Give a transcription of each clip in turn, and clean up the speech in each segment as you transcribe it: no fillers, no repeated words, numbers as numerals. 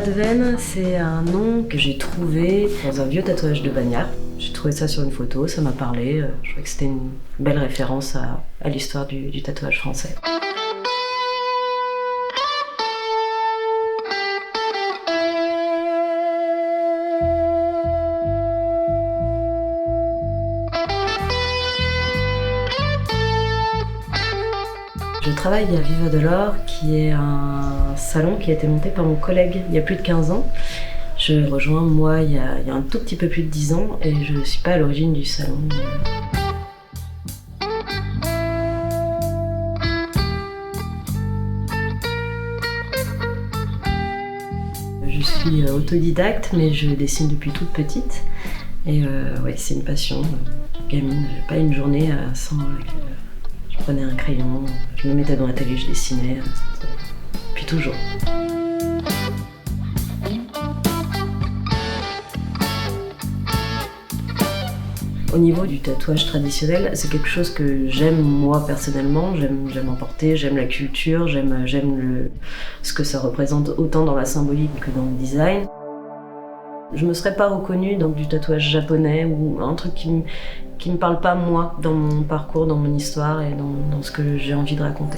Adven, c'est un nom que j'ai trouvé dans un vieux tatouage de Bagnard. J'ai trouvé ça sur une photo, ça m'a parlé. Je trouvais que c'était une belle référence à l'histoire du tatouage français. Je travaille à Viva Delors, qui est un salon qui a été monté par mon collègue il y a plus de 15 ans. Je rejoins moi il y a un tout petit peu plus de 10 ans et je ne suis pas à l'origine du salon. Je suis autodidacte, mais je dessine depuis toute petite. Et ouais, c'est une passion. Gamine, pas une journée sans... Je prenais un crayon, je me mettais dans l'atelier, je dessinais, puis toujours. Au niveau du tatouage traditionnel, c'est quelque chose que j'aime moi personnellement, j'aime en porter, j'aime la culture, j'aime ce que ça représente autant dans la symbolique que dans le design. Je me serais pas reconnue dans du tatouage japonais ou un truc qui me parle pas moi, dans mon parcours, dans mon histoire et dans ce que j'ai envie de raconter.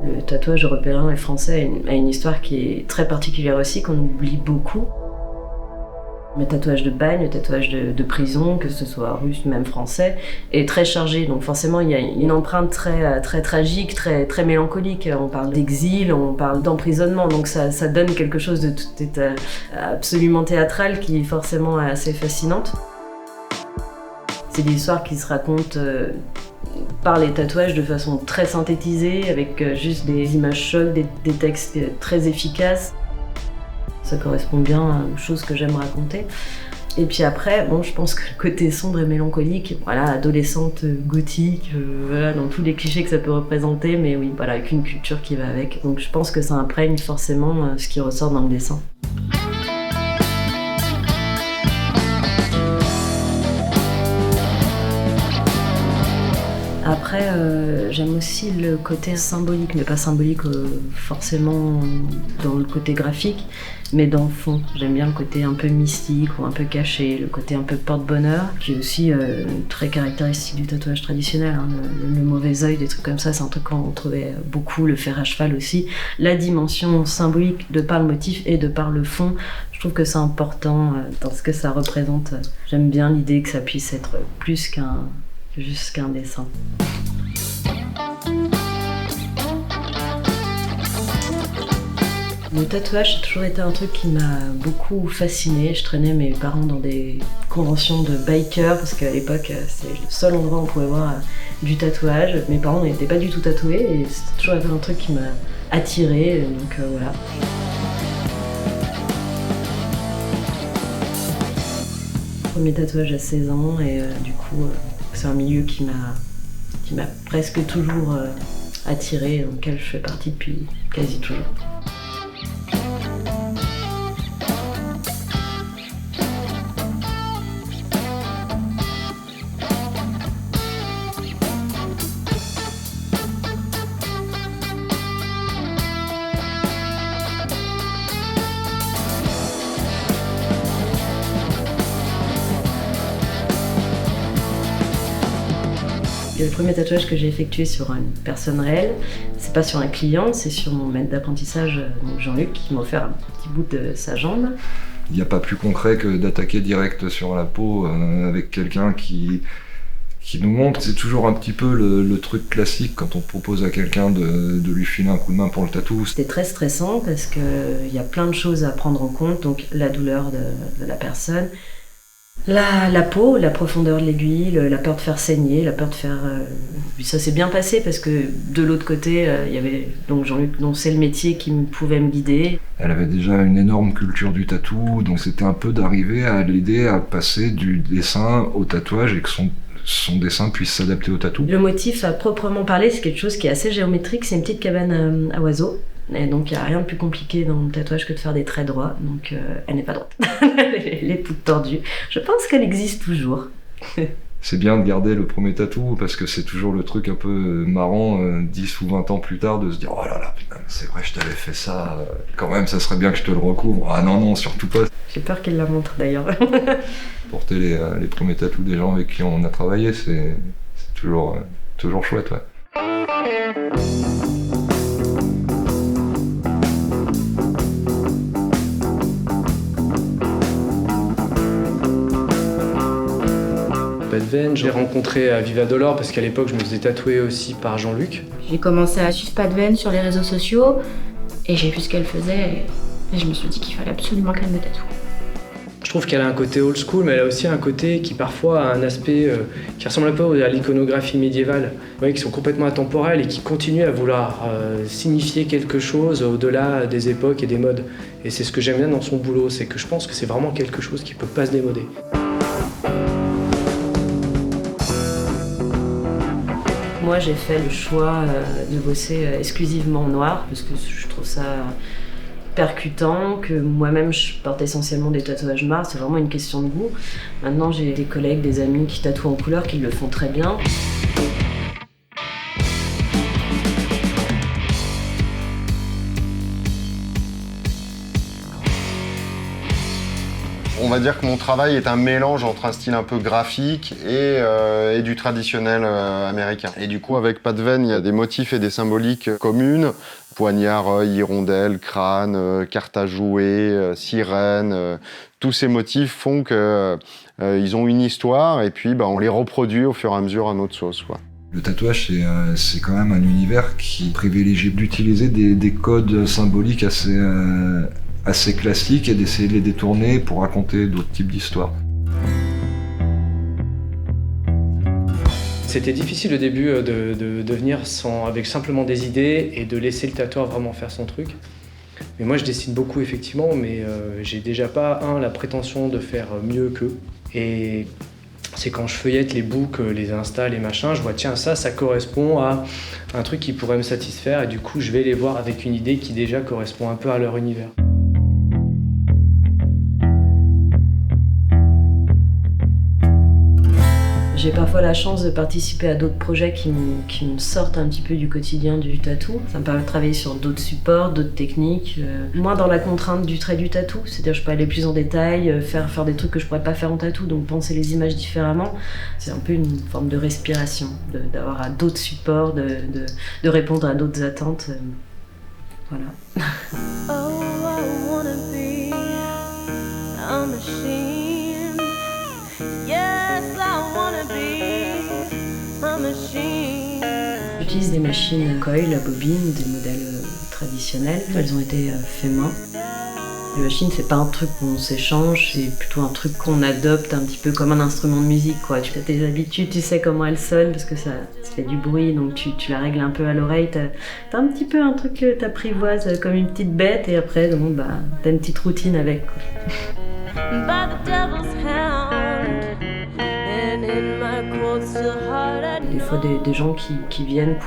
Le tatouage européen et français a une histoire qui est très particulière aussi, qu'on oublie beaucoup. Le tatouage de bagne, le tatouage de prison, que ce soit russe, même français, est très chargé. Donc forcément, il y a une empreinte très tragique, très mélancolique. On parle d'exil, on parle d'emprisonnement. Donc ça donne quelque chose de tout absolument théâtral qui est forcément assez fascinante. C'est des histoires qui se racontent par les tatouages de façon très synthétisée, avec juste des images chocs, des textes très efficaces. Ça correspond bien aux choses que j'aime raconter. Et puis après, bon, je pense que le côté sombre et mélancolique, voilà, adolescente gothique, voilà, dans tous les clichés que ça peut représenter, mais oui, voilà, avec une culture qui va avec. Donc je pense que ça imprègne forcément ce qui ressort dans le dessin. Après, j'aime aussi le côté symbolique, mais pas symbolique forcément dans le côté graphique, mais dans le fond. J'aime bien le côté un peu mystique ou un peu caché, le côté un peu porte-bonheur, qui est aussi très caractéristique du tatouage traditionnel. Hein. Le mauvais œil, des trucs comme ça, c'est un truc qu'on trouvait beaucoup, le fer à cheval aussi. La dimension symbolique de par le motif et de par le fond, je trouve que c'est important dans ce que ça représente. J'aime bien l'idée que ça puisse être plus juste qu'un dessin. Le tatouage, ça a toujours été un truc qui m'a beaucoup fascinée. Je traînais mes parents dans des conventions de bikers, parce qu'à l'époque, c'est le seul endroit où on pouvait voir du tatouage. Mes parents n'étaient pas du tout tatoués et c'était toujours un truc qui m'a attirée, donc voilà. Premier tatouage à 16 ans et du coup, c'est un milieu qui m'a presque toujours attirée, dans lequel je fais partie depuis quasi toujours. Le premier tatouage que j'ai effectué sur une personne réelle, c'est pas sur un client, c'est sur mon maître d'apprentissage, donc Jean-Luc, qui m'a offert un petit bout de sa jambe. Il n'y a pas plus concret que d'attaquer direct sur la peau avec quelqu'un qui nous montre. C'est toujours un petit peu le truc classique quand on propose à quelqu'un de lui filer un coup de main pour le tatou. C'était très stressant parce qu'il y a plein de choses à prendre en compte, donc la douleur de la personne, la peau, la profondeur de l'aiguille, la peur de faire saigner, la peur de faire... Ça s'est bien passé parce que de l'autre côté, il y avait donc Jean-Luc, dont c'est le métier qui pouvait me guider. Elle avait déjà une énorme culture du tatou, donc c'était un peu d'arriver à l'aider à passer du dessin au tatouage et que son dessin puisse s'adapter au tatou. Le motif à proprement parler, c'est quelque chose qui est assez géométrique, c'est une petite cabane à oiseaux. Et donc il n'y a rien de plus compliqué dans le tatouage que de faire des traits droits, donc elle n'est pas droite, elle est toute tordue. Je pense qu'elle existe toujours. c'est bien de garder le premier tatou parce que c'est toujours le truc un peu marrant 10 ou 20 ans plus tard de se dire oh là là putain c'est vrai je t'avais fait ça quand même ça serait bien que je te le recouvre. Ah non surtout pas. J'ai peur qu'il la montre d'ailleurs. Porter les premiers tatous des gens avec qui on a travaillé c'est toujours chouette ouais. Padven, je l'ai rencontré à Viva Dolor parce qu'à l'époque je me faisais tatouer aussi par Jean-Luc. J'ai commencé à suivre Padven sur les réseaux sociaux et j'ai vu ce qu'elle faisait et je me suis dit qu'il fallait absolument qu'elle me tatoue. Je trouve qu'elle a un côté old school, mais elle a aussi un côté qui parfois a un aspect qui ressemble un peu à l'iconographie médiévale. Vous voyez, qui sont complètement intemporels et qui continuent à vouloir signifier quelque chose au-delà des époques et des modes. Et c'est ce que j'aime bien dans son boulot, c'est que je pense que c'est vraiment quelque chose qui peut pas se démoder. Moi, j'ai fait le choix de bosser exclusivement en noir parce que je trouve ça percutant, que moi-même je porte essentiellement des tatouages noirs, c'est vraiment une question de goût. Maintenant, j'ai des collègues, des amis qui tatouent en couleur, qui le font très bien. On va dire que mon travail est un mélange entre un style un peu graphique et du traditionnel américain. Et du coup, avec Padven, il y a des motifs et des symboliques communes. Poignard, hirondelle, crâne, carte à jouer, sirène. Tous ces motifs font qu'ils ont une histoire et puis on les reproduit au fur et à mesure à notre sauce, quoi. Le tatouage, c'est quand même un univers qui privilégie d'utiliser des codes symboliques assez classiques et d'essayer de les détourner pour raconter d'autres types d'histoires. C'était difficile au début de venir avec simplement des idées et de laisser le tatoueur vraiment faire son truc. Mais moi je dessine beaucoup effectivement, mais j'ai déjà pas la prétention de faire mieux qu'eux. Et c'est quand je feuillette les books, les Insta, les machins, je vois tiens ça correspond à un truc qui pourrait me satisfaire et du coup je vais les voir avec une idée qui déjà correspond un peu à leur univers. J'ai parfois la chance de participer à d'autres projets qui me sortent un petit peu du quotidien du tatou. Ça me permet de travailler sur d'autres supports, d'autres techniques. Moins dans la contrainte du trait du tatou, c'est-à-dire je peux aller plus en détail, faire des trucs que je pourrais pas faire en tatou, donc penser les images différemment. C'est un peu une forme de respiration, d'avoir à d'autres supports, de répondre à d'autres attentes. Voilà. Oh, I wanna be a machine. Yes, I wanna be a machine. J'utilise des machines coil, bobine, des modèles traditionnels. Elles ont été fait main. Les machines, c'est pas un truc qu'on s'échange, c'est plutôt un truc qu'on adopte un petit peu comme un instrument de musique, quoi. Tu as tes habitudes, tu sais comment elle sonne parce que ça fait du bruit, donc tu la règles un peu à l'oreille. T'as un petit peu un truc que t'apprivoises comme une petite bête et après, donc, t'as une petite routine avec, quoi. Des fois, des gens qui viennent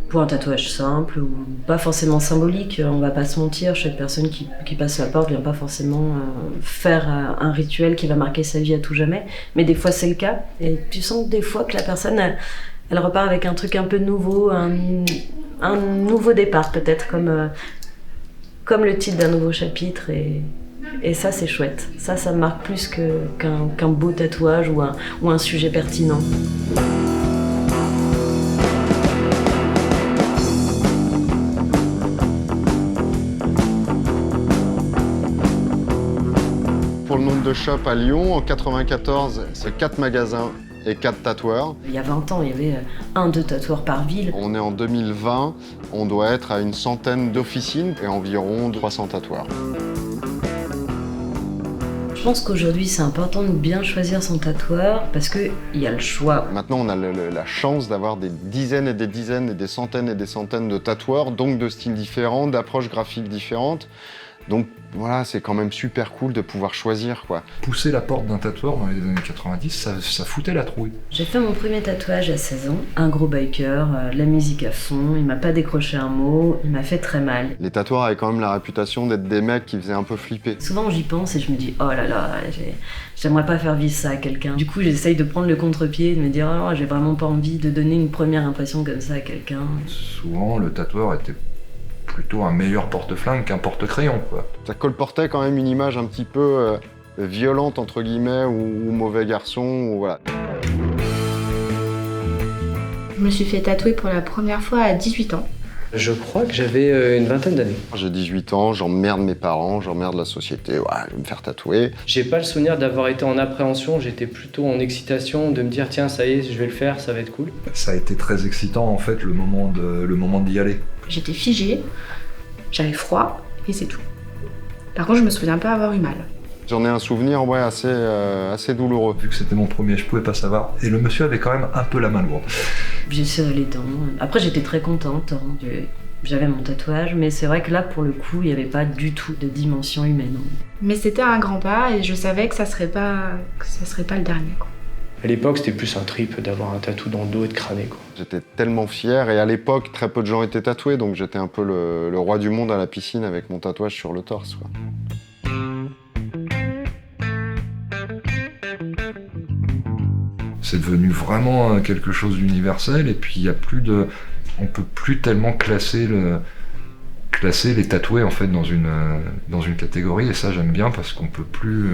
pour un tatouage simple ou pas forcément symbolique, on va pas se mentir, chaque personne qui passe la porte vient pas forcément faire un rituel qui va marquer sa vie à tout jamais, mais des fois c'est le cas, et tu sens que des fois que la personne elle repart avec un truc un peu nouveau, un nouveau départ peut-être, comme le titre d'un nouveau chapitre, et ça c'est chouette, ça me marque plus qu'un beau tatouage ou un sujet pertinent. Pour le nombre de shops à Lyon, en 94, c'est 4 magasins et 4 tatoueurs. Il y a 20 ans, il y avait 1-2 tatoueurs par ville. On est en 2020, on doit être à une centaine d'officines et environ 300 tatoueurs. Je pense qu'aujourd'hui, c'est important de bien choisir son tatoueur parce qu'il y a le choix. Maintenant, on a la chance d'avoir des dizaines et des dizaines et des centaines de tatoueurs, donc de styles différents, d'approches graphiques différentes. Donc voilà, c'est quand même super cool de pouvoir choisir, quoi. Pousser la porte d'un tatoueur dans les années 90, ça foutait la trouille. J'ai fait mon premier tatouage à 16 ans, un gros biker, la musique à fond, il m'a pas décroché un mot, il m'a fait très mal. Les tatoueurs avaient quand même la réputation d'être des mecs qui faisaient un peu flipper. Souvent j'y pense et je me dis oh là là, j'aimerais pas faire vivre ça à quelqu'un. Du coup j'essaye de prendre le contre-pied, de me dire oh j'ai vraiment pas envie de donner une première impression comme ça à quelqu'un. Souvent le tatoueur était plutôt un meilleur porte-flingue qu'un porte-crayon, quoi. Ça colportait quand même une image un petit peu violente, entre guillemets, ou mauvais garçon, ou voilà. Je me suis fait tatouer pour la première fois à 18 ans. Je crois que j'avais une vingtaine d'années. J'ai 18 ans, j'emmerde mes parents, j'emmerde la société, ouais, je vais me faire tatouer. J'ai pas le souvenir d'avoir été en appréhension, j'étais plutôt en excitation, de me dire tiens ça y est, je vais le faire, ça va être cool. Ça a été très excitant en fait le moment d'y aller. J'étais figée, j'avais froid et c'est tout. Par contre, je me souviens pas avoir eu mal. J'en ai un souvenir ouais, assez douloureux. Vu que c'était mon premier, je pouvais pas savoir. Et le monsieur avait quand même un peu la main lourde. J'ai serré les dents. Après j'étais très contente, hein. J'avais mon tatouage, mais c'est vrai que là pour le coup il n'y avait pas du tout de dimension humaine. Mais c'était un grand pas et je savais que ça serait pas le dernier, quoi. À l'époque c'était plus un trip d'avoir un tatou dans le dos et de crâner, quoi. J'étais tellement fier et à l'époque très peu de gens étaient tatoués, donc j'étais un peu le roi du monde à la piscine avec mon tatouage sur le torse, quoi. C'est devenu vraiment quelque chose d'universel et puis il y a plus de... On peut plus tellement classer les tatoués en fait dans une catégorie et ça j'aime bien parce qu'on peut plus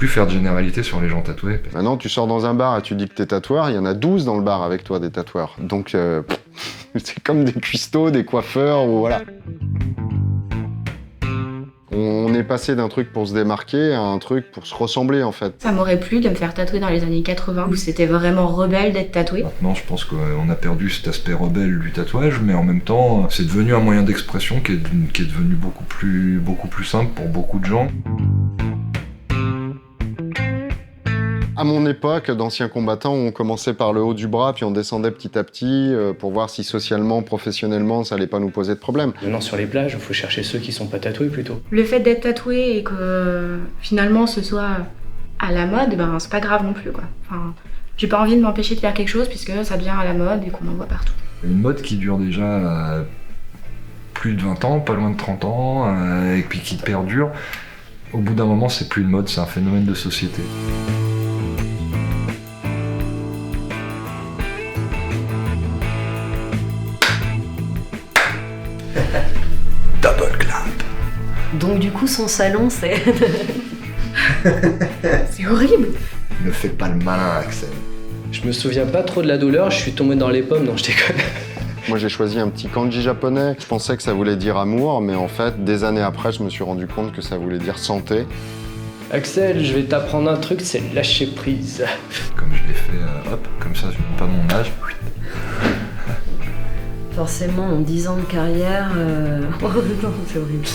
faire de généralité sur les gens tatoués. Maintenant tu sors dans un bar et tu dis que t'es tatoueur, il y en a 12 dans le bar avec toi des tatoueurs. Donc c'est comme des cuistots, des coiffeurs ou voilà. On est passé d'un truc pour se démarquer à un truc pour se ressembler en fait. Ça m'aurait plu de me faire tatouer dans les années 80 où c'était vraiment rebelle d'être tatoué. Maintenant je pense qu'on a perdu cet aspect rebelle du tatouage, mais en même temps c'est devenu un moyen d'expression qui est devenu beaucoup plus simple pour beaucoup de gens. À mon époque, d'anciens combattants, on commençait par le haut du bras, puis on descendait petit à petit pour voir si socialement, professionnellement, ça allait pas nous poser de problème. Maintenant sur les plages, il faut chercher ceux qui sont pas tatoués plutôt. Le fait d'être tatoué et que finalement ce soit à la mode, ben c'est pas grave non plus, quoi. Enfin, j'ai pas envie de m'empêcher de faire quelque chose puisque ça devient à la mode et qu'on en voit partout. Une mode qui dure déjà plus de 20 ans, pas loin de 30 ans, et puis qui perdure. Au bout d'un moment, c'est plus une mode, c'est un phénomène de société. Double clap. Donc du coup son salon c'est... C'est horrible. Ne fais pas le malin, Axel. Je me souviens pas trop de la douleur, je suis tombé dans les pommes, non je déconne. Moi j'ai choisi un petit kanji japonais. Je pensais que ça voulait dire amour, mais en fait, des années après, je me suis rendu compte que ça voulait dire santé. Axel, je vais t'apprendre un truc, c'est lâcher prise. Comme je l'ai fait, hop, comme ça, je ne pas mon âge. Forcément en 10 ans de carrière... Oh non, c'est horrible.